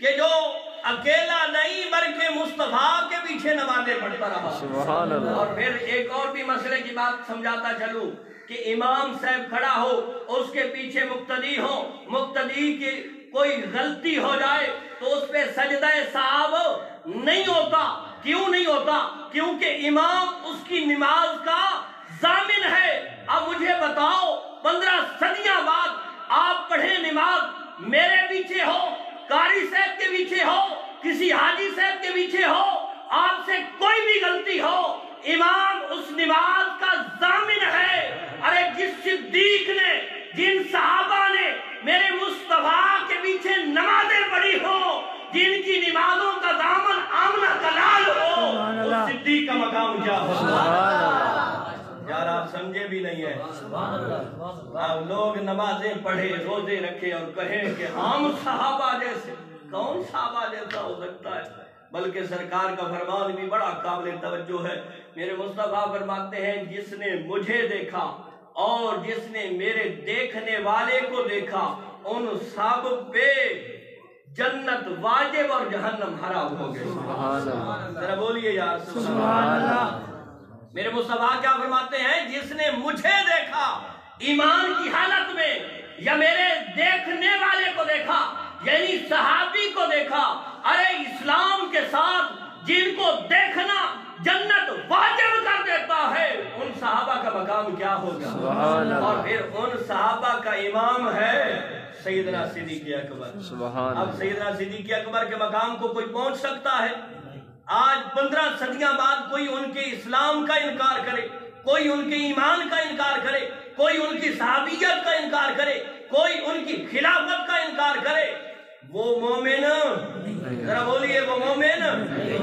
کہ جو اکیلا نہیں بلکہ مصطفیٰ کے پیچھے نمازیں پڑھتا رہا. سبحان اللہ. اور پھر ایک اور بھی مسئلے کی بات سمجھاتا چلوں کہ امام صاحب کھڑا ہو، اس کے پیچھے مقتدی ہو، مقتدی کی کوئی غلطی ہو جائے تو اس پہ سجدہ سہو نہیں ہوتا. کیوں نہیں ہوتا؟ کیونکہ امام اس کی نماز کا ضامن ہے. اب مجھے بتاؤ 15 صدیاں بعد آپ پڑھیں نماز، میرے پیچھے ہو، قاری صاحب کے پیچھے ہو، کسی حاجی صاحب کے پیچھے ہو، آپ سے کوئی بھی غلطی ہو، امام اس نماز کا ضامن ہے. ارے جس صدیق نے، جن صحابہ نے میرے مصطفیٰ کے پیچھے نمازیں پڑھی ہو، جن کی نمازوں کا دامن آمنہ کا لال ہو، اس صدیق کا مقام کیا ہو؟ یار آپ سمجھے بھی نہیں ہے. اب لوگ نمازیں پڑھے، روزے رکھے اور کہیں کہ ہم صحابہ جیسے. کون صحابہ جیسا ہو سکتا ہے؟ بلکہ سرکار کا فرمان بھی بڑا قابل توجہ ہے. میرے مصطفیٰ فرماتے ہیں جس نے مجھے دیکھا اور جس نے میرے دیکھنے والے کو دیکھا، ان سب پہ جنت واجب اور جہنم حرام ہو گئے. ذرا بولیے یار سبحان اللہ. میرے مصطفیٰ کیا فرماتے ہیں؟ جس نے مجھے دیکھا ایمان کی حالت میں، یا میرے دیکھنے والے کو دیکھا یعنی صحابی کو دیکھا. ارے اسلام کے ساتھ جن کو دیکھنا جنت واجب کر دیتا ہے، ان صحابہ کا مقام کیا ہوگا؟ اور پھر ان صحابہ کا امام ہے سیدنا صدیق اکبر. اب سیدنا صدیق اکبر کے مقام کو کوئی پہنچ سکتا ہے؟ آج 15 صدیاں بعد کوئی ان کے اسلام کا انکار کرے، کوئی ان کے ایمان کا انکار کرے، کوئی ان کی صحابیت کا انکار کرے، کوئی ان کی خلافت کا انکار کرے، وہ مومن، ذرا بولیے وہ مومن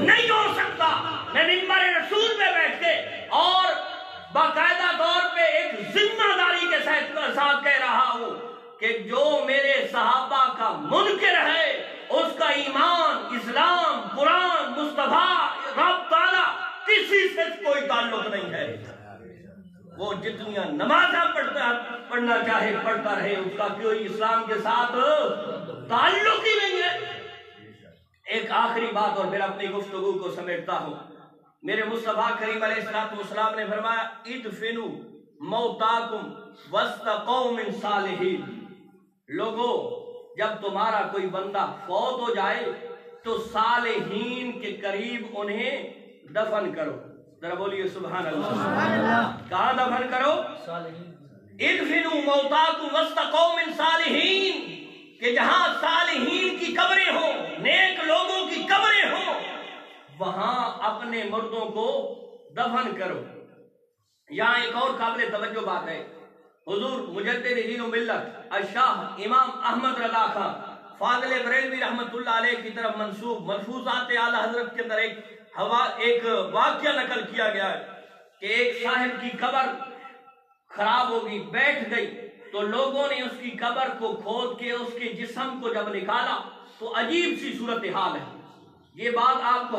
نہیں ہو سکتا. میں منبر رسول پہ بیٹھ کے اور باقاعدہ طور پہ ایک ذمہ داری کے ساتھ کہہ رہا ہوں کہ جو میرے صحابہ کا منکر ہے، اس کا ایمان، اسلام، قرآن، مصطفیٰ، رب تعالیٰ کسی سے کوئی تعلق نہیں ہے. وہ جتنیاں نمازیں پڑھنا چاہے پڑھتا رہے، اس کا کوئی اسلام کے ساتھ تعلق ہی نہیں ہے. ایک آخری بات اور پھر اپنی گفتگو کو سمیٹتا ہوں. میرے مصطفیٰ کریم علیہ السلام نے فرمایا ادفنوا موتاکم وسط قوم صالحین. لوگو جب تمہارا کوئی بندہ فوت ہو جائے تو صالحین کے قریب انہیں دفن کرو. ذرا بولیے سبحان اللہ. کہاں دفن کرو؟ ادفنوا موتاکم وسط قوم صالحین، کہ جہاں صالحین کی قبریں ہوں، نیک لوگوں کی قبریں ہوں، وہاں اپنے مردوں کو دفن کرو. یہاں ایک اور قابل توجہ بات ہے. حضور مجدد دین و ملت الشاہ امام احمد رضا خان فاضل بریلوی رحمت اللہ علیہ کی طرف منسوب ملفوظات اعلیٰ حضرت کے اندر ایک واقعہ نقل کیا گیا ہے کہ ایک صاحب کی قبر خراب ہوگی، بیٹھ گئی، تو لوگوں نے اس کی قبر کو کھود کے اس کے جسم کو جب نکالا تو عجیب سی صورتحال ہے. یہ بات آپ کو